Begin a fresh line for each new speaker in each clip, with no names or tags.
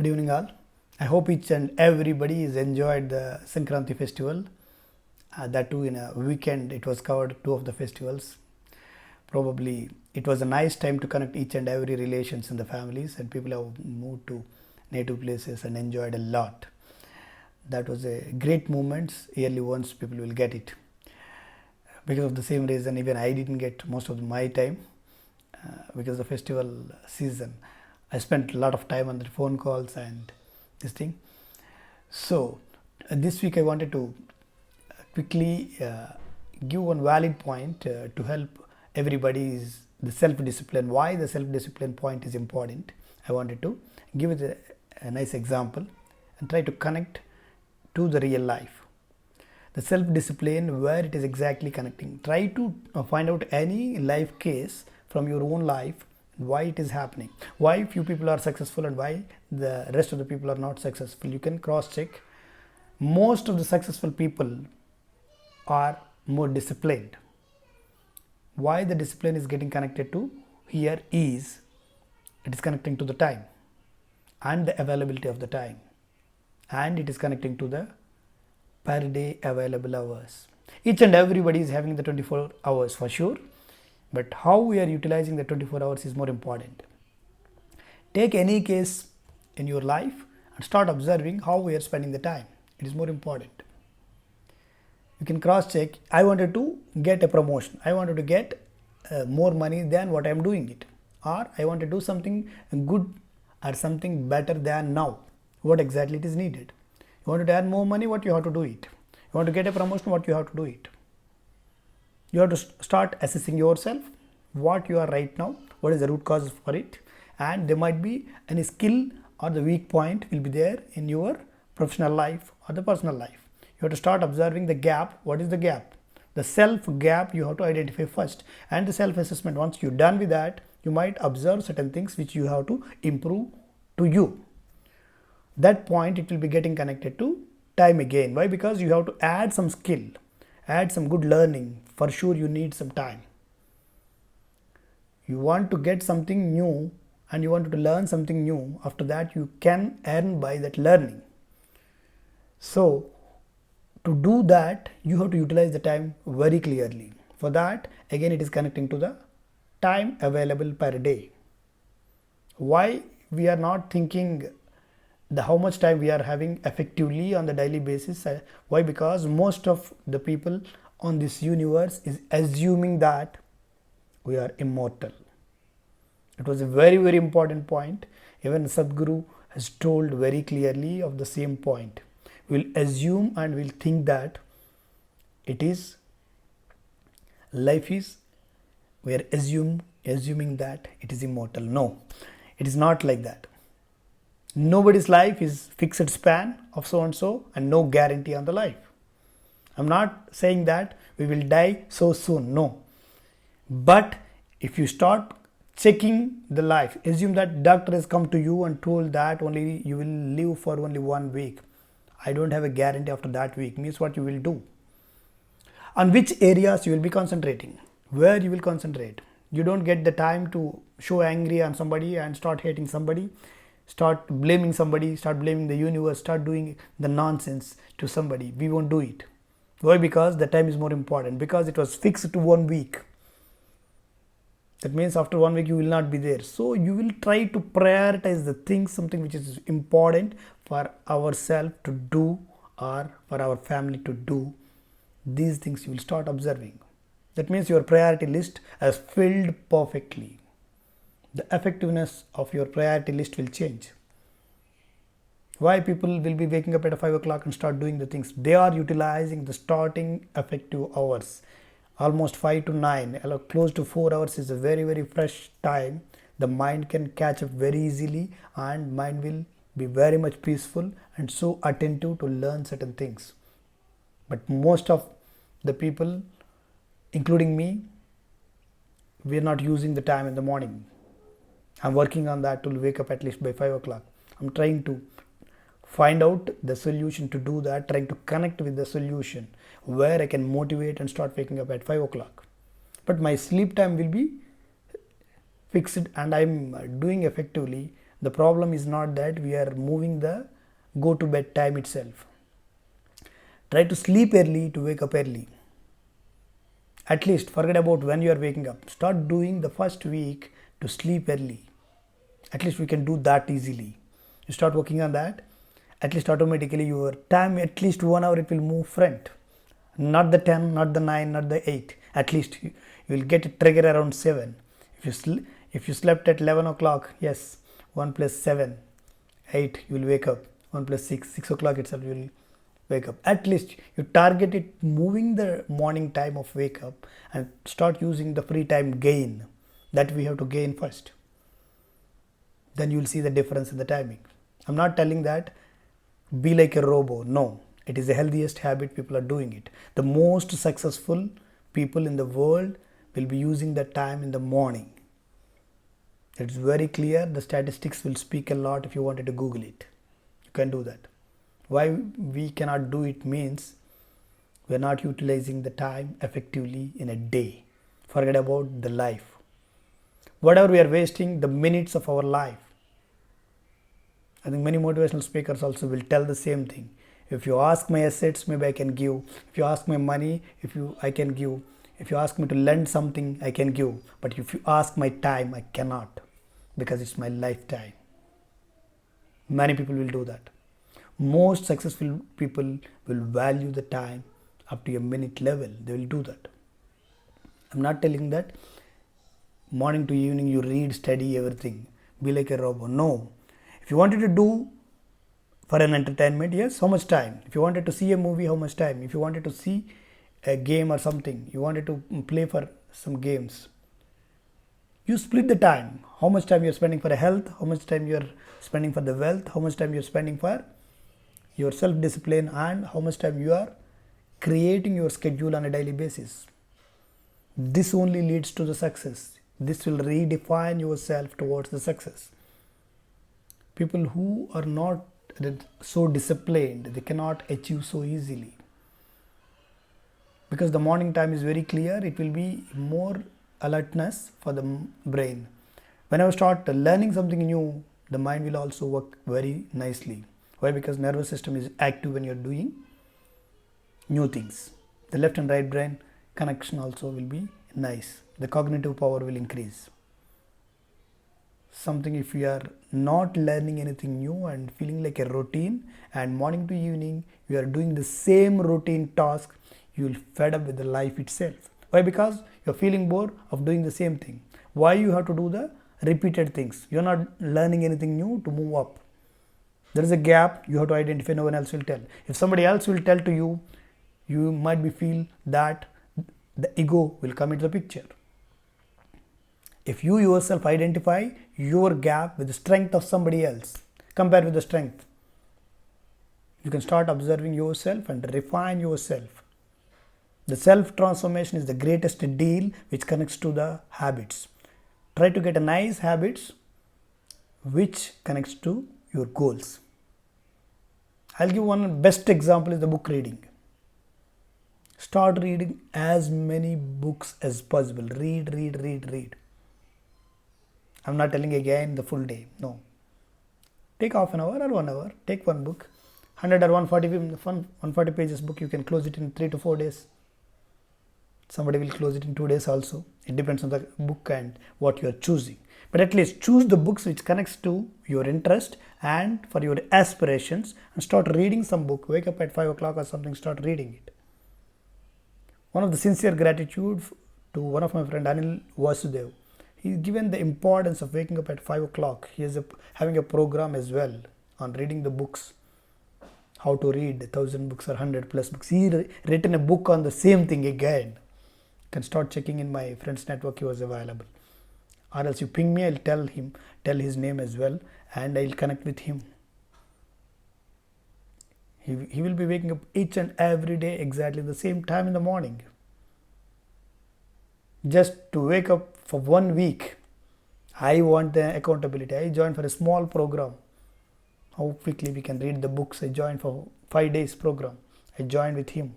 Good evening all. I hope each and everybody has enjoyed the Sankranti festival. That too in a weekend it was covered two of the festivals. Probably it was a nice time to connect each and every relations in the families, and people have moved to native places and enjoyed a lot. That was a great moments. Yearly once people will get it. Because of the same reason even I didn't get most of my time because the festival season. I spent a lot of time on the phone calls and this thing. So this week I wanted to quickly give one valid point to help everybody is the self-discipline. Why the self-discipline point is important. I wanted to give it a nice example and try to connect to the real life. The self-discipline, where it is exactly connecting. Try to find out any life case from your own life, why it is happening, why few people are successful and why the rest of the people are not successful. You can cross check. Most of the successful people are more disciplined. Why the discipline is getting connected to here is it is connecting to the time and the availability of the time, and it is connecting to the per day available hours. Each and everybody is having the 24 hours for sure, but how we are utilizing the 24 hours is more important. Take any case in your life and start observing how we are spending the time. It is more important. You can cross check. I wanted to get a promotion. I wanted to get more money than what I am doing it, or I want to do something good or something better than now. What exactly it is needed? You want to earn more money, what you have to do it. You want to get a promotion, what you have to do it. You have to start assessing yourself, what you are right now, what is the root cause for it, and there might be any skill or the weak point will be there in your professional life or the personal life. You have to start observing the gap. What is the gap? The self gap you have to identify first, and the self assessment. Once you're done with that, you might observe certain things which you have to improve to you. That point it will be getting connected to time again. Why? Because you have to add some skill, add some good learning. For sure you need some time. You want to get something new and you want to learn something new. After that you can earn by that learning. So to do that you have to utilize the time very clearly. For that again it is connecting to the time available per day. Why we are not thinking the how much time we are having effectively on the daily basis? Why? Because most of the people on this universe is assuming that we are immortal. It was a very important point. Even Sadhguru has told very clearly of the same point. We'll assume and we'll think that it is life is, we are assuming that it is immortal. No, it is not like that. Nobody's life is fixed span of so and so, and no guarantee on the life. I'm not saying that we will die so soon, no. But if you start checking the life, assume that doctor has come to you and told that only you will live for only 1 week. I don't have a guarantee after that week. Means what you will do. On which areas you will be concentrating. Where you will concentrate. You don't get the time to show angry on somebody and start hating somebody. Start blaming somebody, start blaming the universe, start doing the nonsense to somebody. We won't do it. Why? Because the time is more important. Because it was fixed to 1 week. That means after 1 week you will not be there. So you will try to prioritize the things, something which is important for ourselves to do or for our family to do. These things you will start observing. That means your priority list has filled perfectly. The effectiveness of your priority list will change. Why people will be waking up at 5 o'clock and start doing the things? They are utilizing the starting effective hours. Almost 5 to 9, close to 4 hours is a very fresh time. The mind can catch up very easily and mind will be very much peaceful and so attentive to learn certain things. But most of the people, including me, we are not using the time in the morning. I'm working on that to wake up at least by 5 o'clock. I'm trying to find out the solution to do that, trying to connect with the solution where I can motivate and start waking up at 5 o'clock. But my sleep time will be fixed and I'm doing effectively The problem is not that we are moving the go to bed time itself. Try to sleep early to wake up early. At least forget about when you are waking up. Start doing the first week to sleep early. At least we can do that easily. You start working on that, at least automatically your time, at least 1 hour it will move front. Not the 10, not the 9, not the 8. At least you will get a trigger around 7. If you slept at 11 o'clock, yes, 1 plus 7, 8, you will wake up. 1 plus 6, 6 o'clock itself you will wake up. At least you target it moving the morning time of wake up and start using the free time gain that we have to gain first. Then you will see the difference in the timing. I'm not telling that be like a robo. No, it is the healthiest habit. People are doing it. The most successful people in the world will be using the time in the morning. It's very clear. The statistics will speak a lot. If you wanted to Google it, you can do that. Why we cannot do it means we are not utilizing the time effectively in a day. Forget about the life. Whatever we are wasting, the minutes of our life. I think many motivational speakers also will tell the same thing. If you ask my assets, maybe I can give. If you ask my money, I can give. If you ask me to lend something, I can give. But if you ask my time, I cannot, because it's my lifetime. Many people will do that. Most successful people will value the time up to a minute level. They will do that. I'm not telling that morning to evening you read, study everything, be like a robot. No. If you wanted to do for an entertainment, yes, how much time? If you wanted to see a movie, how much time? If you wanted to see a game or something, you wanted to play for some games, you split the time. How much time you're spending for health, how much time you're spending for the wealth, how much time you're spending for your self-discipline, and how much time you are creating your schedule on a daily basis. This only leads to the success. This will redefine yourself towards the success. People who are not so disciplined, they cannot achieve so easily. Because the morning time is very clear, it will be more alertness for the brain. When I start learning something new, the mind will also work very nicely. Why? Because nervous system is active when you're doing new things. The left and right brain connection also will be nice. The cognitive power will increase. Something, if you are not learning anything new and feeling like a routine, and morning to evening you are doing the same routine task, you will fed up with the life itself. Why? Because you are feeling bored of doing the same thing. Why you have to do the repeated things? You are not learning anything new to move up. There is a gap you have to identify. No one else will tell. If somebody else will tell to you, you might be feel that the ego will come into the picture. If you yourself identify your gap with the strength of somebody else, compare with the strength, you can start observing yourself and refine yourself. The self transformation is the greatest deal which connects to the habits. Try to get a nice habits which connects to your goals. I'll give one best example is the book reading. Start reading as many books as possible. Read. I'm not telling again the full day. No. Take half an hour or 1 hour. Take one book. 100 or 140 pages book, you can close it in 3 to 4 days. Somebody will close it in 2 days also. It depends on the book and what you are choosing. But at least choose the books which connects to your interest and for your aspirations, and start reading some book. Wake up at 5 o'clock or something, start reading it. One of the sincere gratitude to one of my friend Anil Vasudev. He's given the importance of waking up at 5 o'clock. He is having a program as well on reading the books. How to read 1,000 books or 100 plus books. He written a book on the same thing again. Can start checking in my friends network, he was available. Or else you ping me, I'll tell his name as well, and I'll connect with him. He will be waking up each and every day exactly the same time in the morning. Just to wake up for 1 week, I want the accountability. I joined for a small program. How quickly we can read the books. I joined for 5 days program. I joined with him.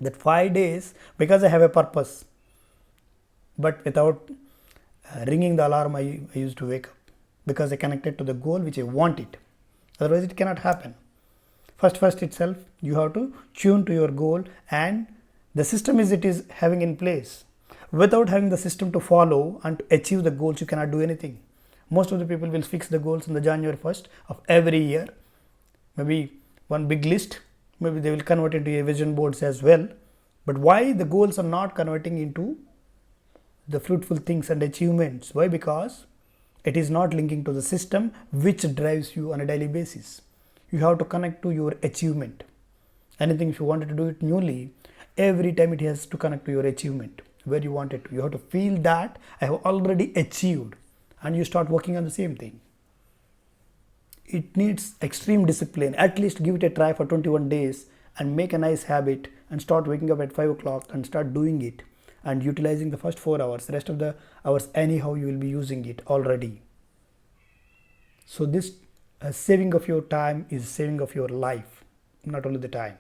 That 5 days, because I have a purpose, but without ringing the alarm, I used to wake up. because I connected to the goal which I want it. Otherwise it cannot happen. First itself you have to tune to your goal, and the system is it is having in place. Without having the system to follow and to achieve the goals, you cannot do anything. Most of the people will fix the goals on the January 1st of every year. Maybe one big list, maybe they will convert into a vision boards as well. But why the goals are not converting into the fruitful things and achievements? Why? Because it is not linking to the system which drives you on a daily basis. You have to connect to your achievement. Anything, if you wanted to do it newly, every time it has to connect to your achievement, where you want it to. You have to feel that I have already achieved, and you start working on the same thing. It needs extreme discipline. At least give it a try for 21 days and make a nice habit and start waking up at 5 o'clock and start doing it and utilizing the first 4 hours. Rest of the hours anyhow you will be using it already. So this saving of your time is saving of your life, not only the time.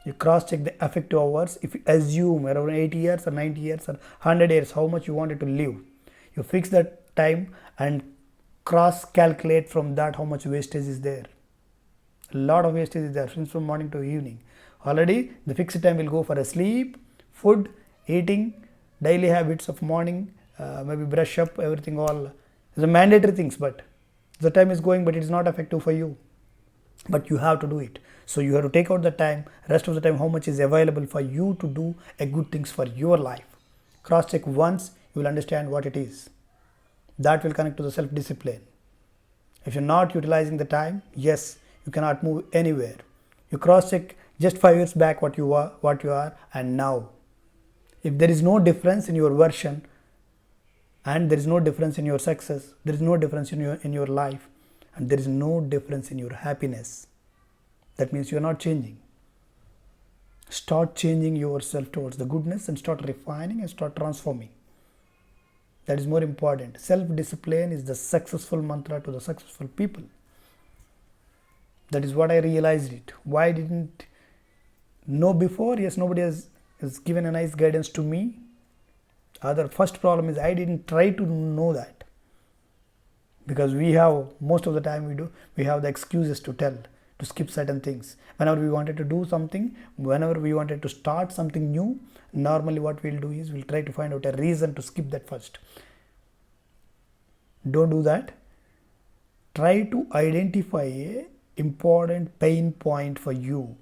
You cross check the effective hours. If you assume around 80 years or 90 years or 100 years how much you wanted to live, you fix that time and cross calculate from that how much wastage is there. A lot of wastage is there since from morning to evening. Already the fixed time will go for a sleep, food, eating, daily habits of morning, maybe brush up, everything, all the mandatory things, but the time is going, but it is not effective for you. But you have to do it. So you have to take out the time, rest of the time how much is available for you to do a good things for your life. Cross check once, you will understand what it is. That will connect to the self-discipline. If you're not utilizing the time, yes, you cannot move anywhere. You cross check just 5 years back what you are and now. If there is no difference in your version, and there is no difference in your success, there is no difference in your life, and there is no difference in your happiness, that means you are not changing. Start changing yourself towards the goodness and start refining and start transforming. That is more important. Self-discipline is the successful mantra to the successful people. That is what I realized it. Why I didn't know before? Yes, nobody has given a nice guidance to me. Other first problem is I didn't try to know that, because we have, most of the time we have the excuses to tell, to skip certain things. Whenever we wanted to do something, whenever we wanted to start something new, normally what we'll do is we'll try to find out a reason to skip that first. Don't do that. Try to identify a important pain point for you.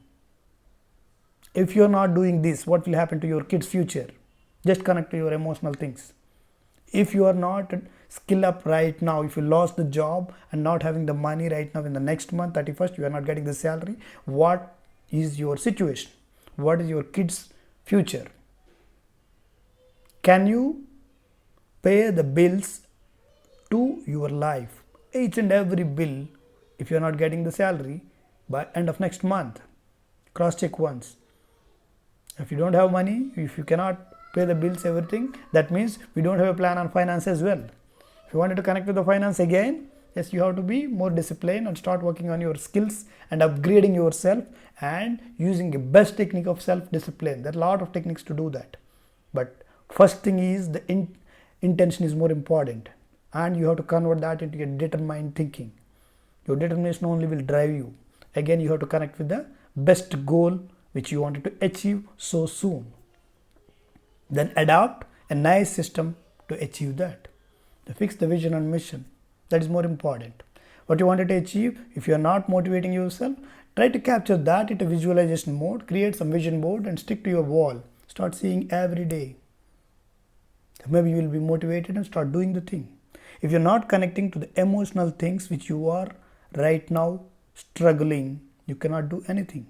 If you're not doing this, what will happen to your kids' future? Just connect to your emotional things. If you are not skill up right now, if you lost the job and not having the money right now, in the next month 31st you are not getting the salary, what is your situation? What is your kids' future? Can you pay the bills to your life? Each and every bill, if you are not getting the salary by end of next month, cross check once. If you don't have money, if you cannot pay the bills, everything, that means we don't have a plan on finance as well. If you wanted to connect with the finance again, yes, you have to be more disciplined and start working on your skills and upgrading yourself and using the best technique of self-discipline. There are a lot of techniques to do that, but first thing is the intention is more important, and you have to convert that into a determined thinking. Your determination only will drive you. Again, you have to connect with the best goal which you wanted to achieve so soon. Then adopt a nice system to achieve that. To fix the vision and mission, that is more important. What you wanted to achieve, if you are not motivating yourself, try to capture that into visualization mode, create some vision board and stick to your wall. Start seeing every day. Maybe you will be motivated and start doing the thing. If you're not connecting to the emotional things which you are right now struggling, you cannot do anything.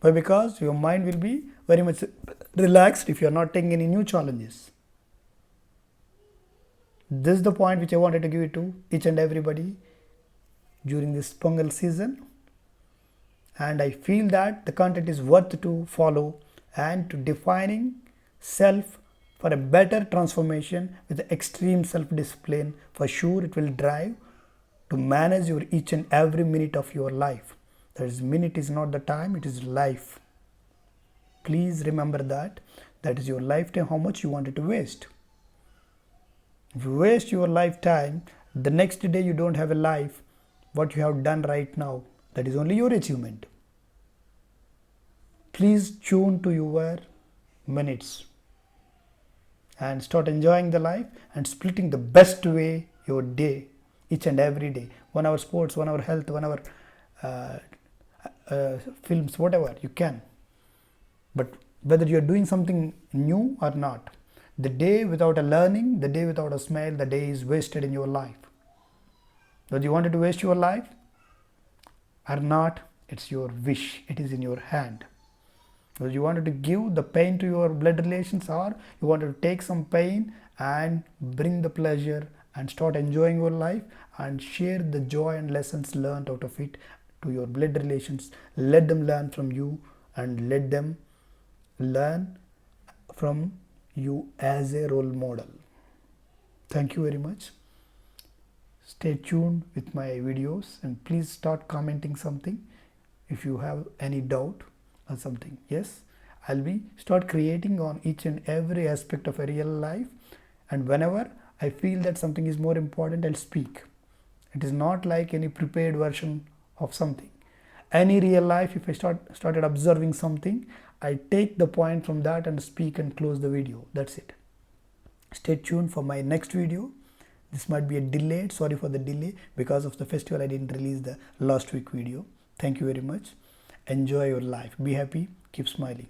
Why? Because your mind will be very much relaxed if you are not taking any new challenges. This is the point which I wanted to give it to each and everybody during this Pongal season, and I feel that the content is worth to follow and to defining self for a better transformation with the extreme self-discipline. For sure it will drive to manage your each and every minute of your life. That is, minute is not the time, it is life. Please remember that. That is your lifetime, how much you wanted to waste. If you waste your lifetime The next day you don't have a life. What you have done right now, that is only your achievement. Please tune to your minutes and start enjoying the life and splitting the best way your day, each and every day. 1 hour sports, 1 hour health, 1 hour films, whatever you can. But whether you're doing something new or not, the day without a learning, the day without a smile, the day is wasted in your life. Whether you wanted to waste your life or not, it's your wish, it is in your hand. Whether you wanted to give the pain to your blood relations, or you wanted to take some pain and bring the pleasure and start enjoying your life and share the joy and lessons learned out of it to your blood relations. Let them learn from you and let them learn from you as a role model. Thank you very much. Stay tuned with my videos and please start commenting something if you have any doubt or something. Yes, I'll be start creating on each and every aspect of a real life, and whenever I feel that something is more important, I'll speak. It is not like any prepared version of something. Any real life, if I started observing something, I take the point from that and speak and close the video. That's it. Stay tuned for my next video. This might be a delayed, sorry for the delay, because of the festival I didn't release the last week video. Thank you very much. Enjoy your life, be happy, keep smiling.